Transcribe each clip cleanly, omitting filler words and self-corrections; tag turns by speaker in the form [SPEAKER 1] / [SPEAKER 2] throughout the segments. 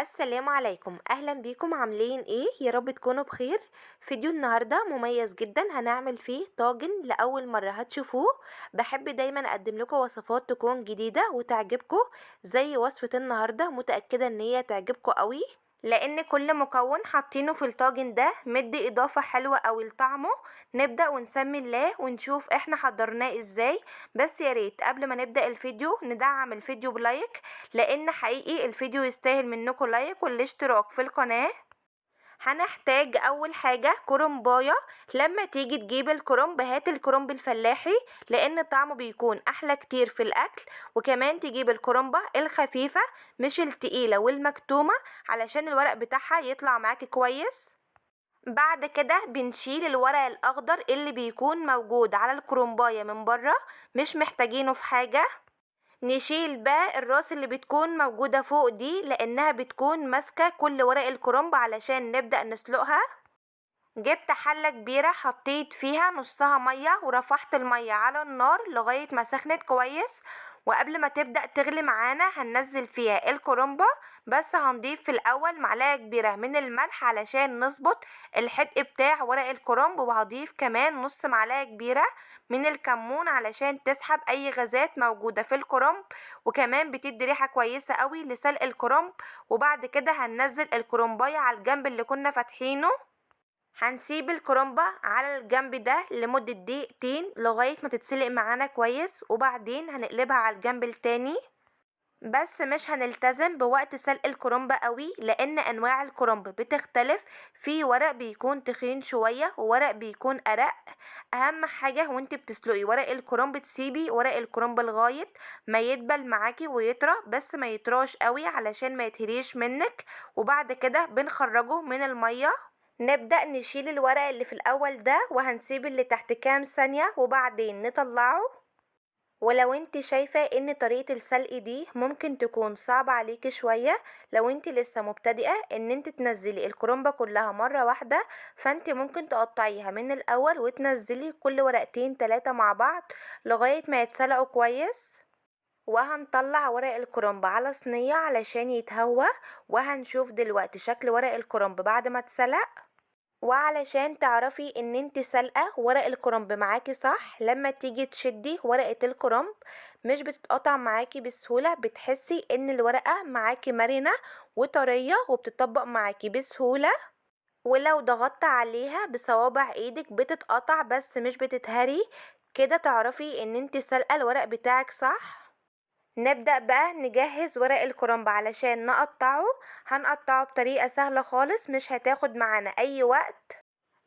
[SPEAKER 1] السلام عليكم، اهلا بيكم. عاملين ايه؟ يا رب تكونوا بخير. فيديو النهارده مميز جدا، هنعمل فيه طاجن لاول مره هتشوفوه. بحب دايما اقدم لكم وصفات تكون جديده وتعجبكم، زي وصفه النهارده. متاكده ان هي تعجبكم قوي، لان كل مكون حاطينه في الطاجن ده مدي اضافه حلوه قوي لطعمه. نبدا ونسمي الله ونشوف احنا حضرناه ازاي. بس يا ريت قبل ما نبدا الفيديو ندعم الفيديو بلايك، لان حقيقي الفيديو يستاهل منكم لايك والاشتراك في القناة. هنحتاج اول حاجة كرنباية. لما تيجي تجيب الكرنب هات الكرنب الفلاحي، لان طعمه بيكون احلى كتير في الاكل. وكمان تجيب الكرنبة الخفيفة مش التقيلة والمكتومة، علشان الورق بتاعها يطلع معاكي كويس. بعد كده بنشيل الورق الاخضر اللي بيكون موجود على الكرنباية من بره، مش محتاجينه في حاجة. نشيل بقى الراس اللي بتكون موجودة فوق دي، لانها بتكون ماسكة كل ورق الكرنب علشان نبدأ نسلقها. جبت حلة كبيرة، حطيت فيها نصها مية ورفعت المية على النار لغاية ما سخنت كويس. وقبل ما تبدأ تغلي معانا هننزل فيها الكرنبة، بس هنضيف في الأول معلقة كبيرة من الملح علشان نظبط الحدق بتاع ورق الكرنب، وهضيف كمان نص معلقة كبيرة من الكمون علشان تسحب أي غازات موجودة في الكرنب، وكمان بتدي ريحة كويسة قوي لسلق الكرنب. وبعد كده هننزل الكرنباية على الجنب اللي كنا فاتحينه. هنسيب الكرنبة على الجنب ده لمدة دقيقتين لغاية ما تتسلق معانا كويس، وبعدين هنقلبها على الجنب التاني. بس مش هنلتزم بوقت سلق الكرنبة قوي، لان انواع الكرنب بتختلف. في ورق بيكون تخين شوية وورق بيكون ارق. اهم حاجة وانت بتسلقي ورق الكرنب تسيبي ورق الكرنب لغاية ما يدبل معاكي ويطرى، بس ما يطراش قوي علشان ما يتهريش منك. وبعد كده بنخرجه من المية. نبدأ نشيل الورق اللي في الأول ده، وهنسيب اللي تحت كام ثانية وبعدين نطلعه. ولو انت شايفة ان طريقة السلق دي ممكن تكون صعبة عليكي شوية، لو انت لسه مبتدئة ان انت تنزلي الكرنبة كلها مرة واحدة، فانت ممكن تقطعيها من الأول وتنزلي كل ورقتين تلاتة مع بعض لغاية ما يتسلقوا كويس. وهنطلع ورق الكرنب على صينية علشان يتهوى. وهنشوف دلوقتي شكل ورق الكرنب بعد ما اتسلق. وعلشان تعرفي ان انت سلقة ورق الكرنب معاكي صح، لما تيجي تشدي ورقة الكرنب مش بتتقطع معاكي بسهولة، بتحسي ان الورقة معاكي مرنة وطرية وبتطبق معاكي بسهولة. ولو ضغطت عليها بصوابع ايدك بتتقطع بس مش بتتهري. كده تعرفي ان انت سلقة الورق بتاعك صح. نبدأ بقى نجهز ورق الكرنب علشان نقطعه. هنقطعه بطريقة سهلة خالص، مش هتاخد معانا اي وقت.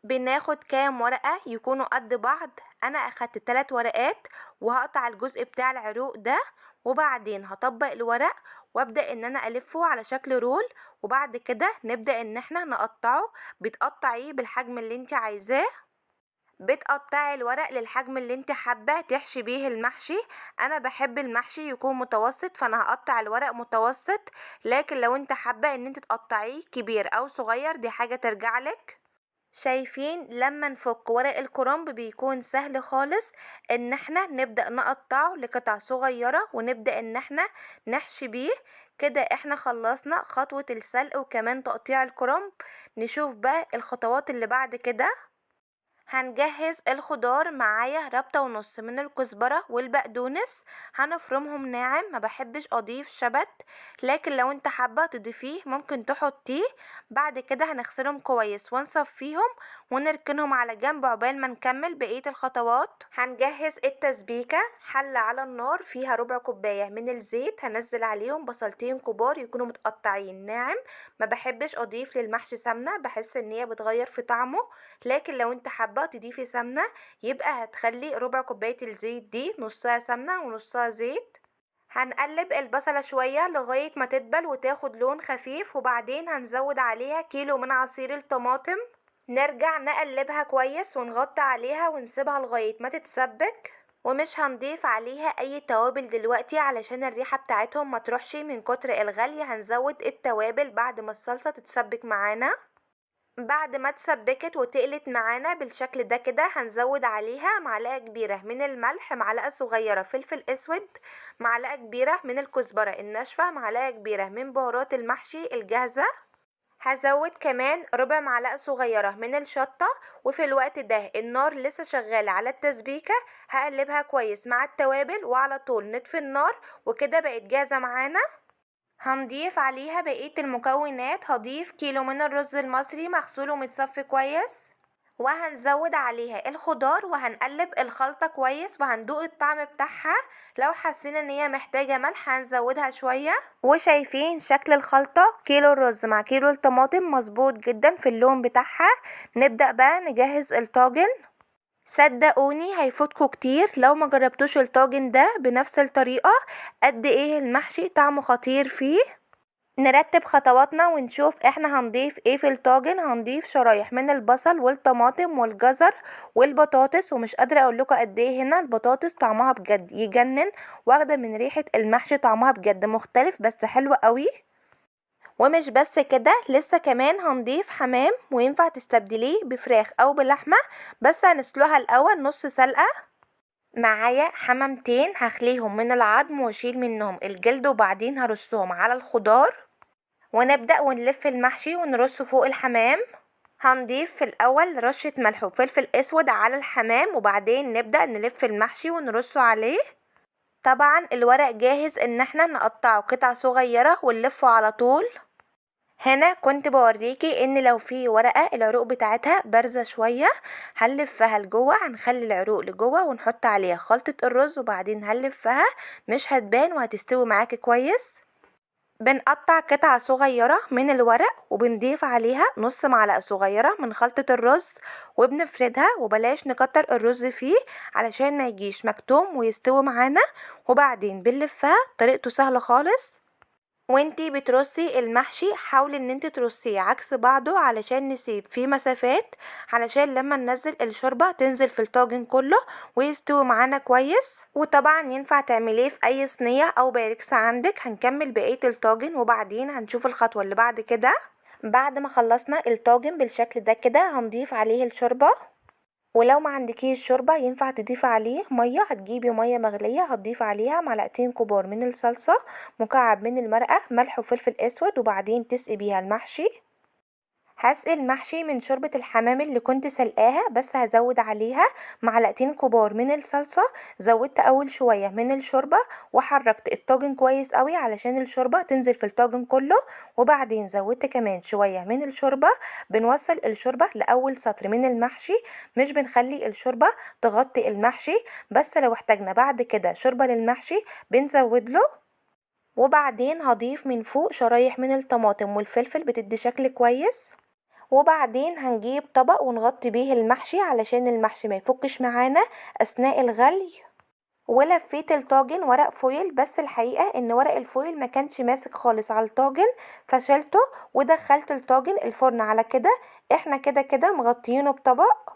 [SPEAKER 1] بناخد كام ورقة يكونوا قد بعض. انا اخدت 3 ورقات، وهقطع الجزء بتاع العروق ده، وبعدين هطبق الورق وابدأ ان انا الفه على شكل رول. وبعد كده نبدأ ان احنا نقطعه. بتقطعيه بالحجم اللي انت عايزاه. بتقطعي الورق للحجم اللي انت حابة تحشي بيه المحشي. انا بحب المحشي يكون متوسط، فانا هقطع الورق متوسط. لكن لو انت حابة ان انت تقطعيه كبير او صغير دي حاجة ترجعلك. شايفين لما نفك ورق الكرنب بيكون سهل خالص ان احنا نبدأ نقطعه لقطع صغيرة ونبدأ ان احنا نحشي بيه. كده احنا خلصنا خطوة السلق وكمان تقطيع الكرنب. نشوف بقى الخطوات اللي بعد كده. هنجهز الخضار. معايا ربطة ونص من الكزبرة والبقدونس، هنفرمهم ناعم. ما بحبش اضيف شبت، لكن لو انت حابة تضيفيه ممكن تحطيه. بعد كده هنغسلهم كويس ونصفيهم ونركنهم على جنب عقبال ما نكمل بقية الخطوات. هنجهز التسبيكة. حلة على النار فيها ربع كوباية من الزيت، هنزل عليهم بصلتين كبار يكونوا متقطعين ناعم. ما بحبش اضيف للمحشي سمنة، بحس ان هي بتغير في طعمه. لكن لو انت حابة تضيفي سمنة يبقى هتخلي ربع كوباية الزيت دي نصها سمنة ونصها زيت. هنقلب البصلة شوية لغاية ما تدبل وتاخد لون خفيف، وبعدين هنزود عليها كيلو من عصير الطماطم. نرجع نقلبها كويس ونغطي عليها ونسيبها لغاية ما تتسبك. ومش هنضيف عليها اي توابل دلوقتي علشان الريحة بتاعتهم ما تروحش من كتر الغلي. هنزود التوابل بعد ما الصلصة تتسبك معانا. بعد ما اتسبكت وتقلت معانا بالشكل ده كده، هنزود عليها معلقة كبيرة من الملح، معلقة صغيرة فلفل اسود، معلقة كبيرة من الكزبرة الناشفة، معلقة كبيرة من بهارات المحشي الجاهزة. هزود كمان ربع معلقة صغيرة من الشطة. وفي الوقت ده النار لسه شغالة على التسبيكة، هقلبها كويس مع التوابل وعلى طول نطفي النار. وكده بقت جاهزة معانا. هنضيف عليها بقية المكونات. هضيف كيلو من الرز المصري مغسول ومتصفي كويس، وهنزود عليها الخضار وهنقلب الخلطة كويس وهندوق الطعم بتاعها. لو حسينا ان هي محتاجة ملح هنزودها شوية. وشايفين شكل الخلطة؟ كيلو الرز مع كيلو الطماطم مظبوط جدا في اللون بتاعها. نبدأ بقى نجهز الطاجن. صدقوني هيفوتكوا كتير لو ما جربتوش الطاجن ده بنفس الطريقة. قد ايه المحشي طعمه خطير فيه. نرتب خطواتنا ونشوف احنا هنضيف ايه في الطاجن. هنضيف شرايح من البصل والطماطم والجزر والبطاطس، ومش قادرة اقول لكم قد ايه هنا البطاطس طعمها بجد يجنن، واخده من ريحة المحشي، طعمها بجد مختلف بس حلو قوي. ومش بس كده، لسه كمان هنضيف حمام، وينفع تستبدليه بفراخ او بلحمة، بس هنسلقها الاول نص سلقة. معايا حمامتين هخليهم من العظم واشيل منهم الجلد، وبعدين هرصهم على الخضار. ونبدأ ونلف المحشي ونرصه فوق الحمام. هنضيف في الأول رشة ملح وفلفل أسود على الحمام، وبعدين نبدأ نلف المحشي ونرصه عليه. طبعا الورق جاهز ان احنا نقطعه قطع صغيرة ونلفه على طول. هنا كنت بوريكي ان لو في ورقة العروق بتاعتها بارزة شوية، هنلفها لجوه، هنخلي العروق لجوه ونحط عليها خلطة الرز، وبعدين هنلفها مش هتبان وهتستوي معاكي كويس. بنقطع قطع صغيرة من الورق وبنضيف عليها نص معلقة صغيرة من خلطة الرز، وبنفردها، وبلاش نكتر الرز فيه علشان ما يجيش مكتوم ويستوي معانا. وبعدين بنلفها، طريقته سهلة خالص. وانتي بترصي المحشي حاولي ان انتي ترصيه عكس بعضه علشان نسيب فيه مسافات، علشان لما ننزل الشوربة تنزل في الطاجن كله ويستوي معانا كويس. وطبعا ينفع تعمليه في اي صينية او بايركس عندك. هنكمل بقية الطاجن وبعدين هنشوف الخطوة اللي بعد كده. بعد ما خلصنا الطاجن بالشكل ده كده هنضيف عليه الشوربة. ولو ما عندكيش شوربة ينفع تضيفي عليه مية. هتجيبي مية مغلية هتضيفي عليها معلقتين كبار من الصلصة، مكعب من المرقة، ملح وفلفل اسود، وبعدين تسقي بيها المحشي. هسقي المحشي من شوربة الحمام اللي كنت سلقاها، بس هزود عليها معلقتين كبار من الصلصة. زودت اول شوية من الشوربة وحركت الطاجن كويس قوي علشان الشوربة تنزل في الطاجن كله، وبعدين زودت كمان شوية من الشوربة. بنوصل الشوربة لأول سطر من المحشي، مش بنخلي الشوربة تغطي المحشي، بس لو احتاجنا بعد كده شوربة للمحشي بنزود له. وبعدين هضيف من فوق شرايح من الطماطم والفلفل بتدي شكل كويس. وبعدين هنجيب طبق ونغطي بيه المحشي علشان المحشي ما يفكش معانا اثناء الغلي. ولفيت الطاجن ورق فويل، بس الحقيقة ان ورق الفويل ما كانش ماسك خالص على الطاجن، فشلته ودخلت الطاجن الفرن. على كده احنا كده كده مغطيينه بطبق.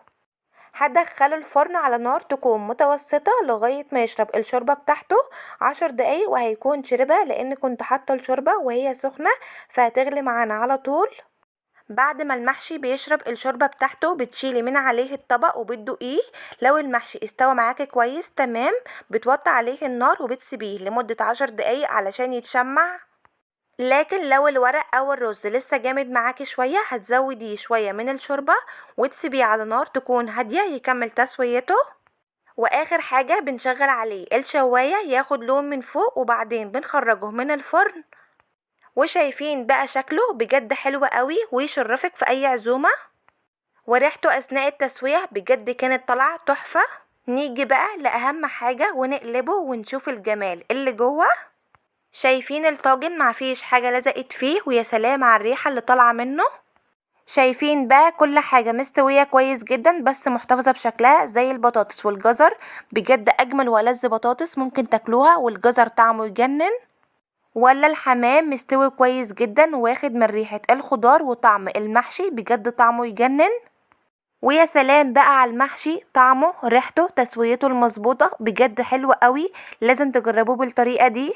[SPEAKER 1] هدخله الفرن على نار تكون متوسطة لغاية ما يشرب الشوربة بتاعته 10 دقايق، وهيكون شربها لان كنت حاطة الشوربة وهي سخنة فهتغلي معانا على طول. بعد ما المحشي بيشرب الشوربة بتاعته بتشيلي من عليه الطبق وبتدوقيه. لو المحشي استوى معاكي كويس تمام، بتوطي عليه النار وبتسيبيه لمدة 10 دقايق علشان يتشمع. لكن لو الورق او الرز لسه جامد معاكي شوية هتزوديه شوية من الشوربة وتسيبيه على نار تكون هادية يكمل تسويته. واخر حاجة بنشغل عليه الشواية ياخد لون من فوق، وبعدين بنخرجه من الفرن. وشايفين بقى شكله بجد حلو قوي ويشرفك في اي عزومة، وريحته اثناء التسوية بجد كانت طالعة تحفة. نيجي بقى لاهم حاجة ونقلبه ونشوف الجمال اللي جوه. شايفين الطاجن معفيش حاجة لزقت فيه، ويا سلام على الريحة اللي طالعة منه. شايفين بقى كل حاجة مستوية كويس جدا بس محتفظة بشكلها، زي البطاطس والجزر. بجد اجمل والذ بطاطس ممكن تاكلوها، والجزر طعمه يجنن. ولا الحمام مستوي كويس جدا واخد من ريحة الخضار وطعم المحشي، بجد طعمه يجنن. ويا سلام بقى على المحشي، طعمه ريحته تسويته المظبوطة بجد حلوة قوي. لازم تجربوه بالطريقة دي.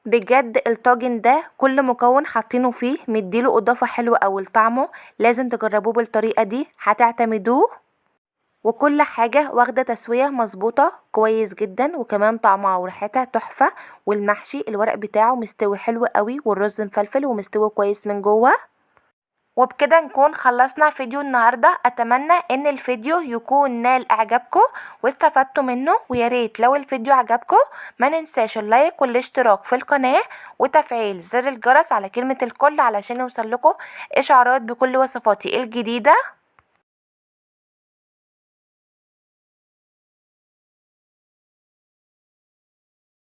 [SPEAKER 1] بجد الطاجن ده كل مكون حاطينه فيه مديله اضافة حلوة اوي لطعمه. لازم تجربوه بالطريقة دي هتعتمدوه. وكل حاجة واخدة تسوية مظبوطة كويس جدا، وكمان طعمها وريحتها تحفة. والمحشي الورق بتاعه مستوي حلو قوي، والرز مفلفل ومستوي كويس من جوه. وبكده نكون خلصنا فيديو النهاردة. اتمنى ان الفيديو يكون نال اعجابكم واستفدتوا منه. وياريت لو الفيديو عجبكم ما ننساش اللايك والاشتراك في القناة وتفعيل زر الجرس على كلمة الكل علشان يوصل لكم اشعارات بكل وصفاتي الجديدة.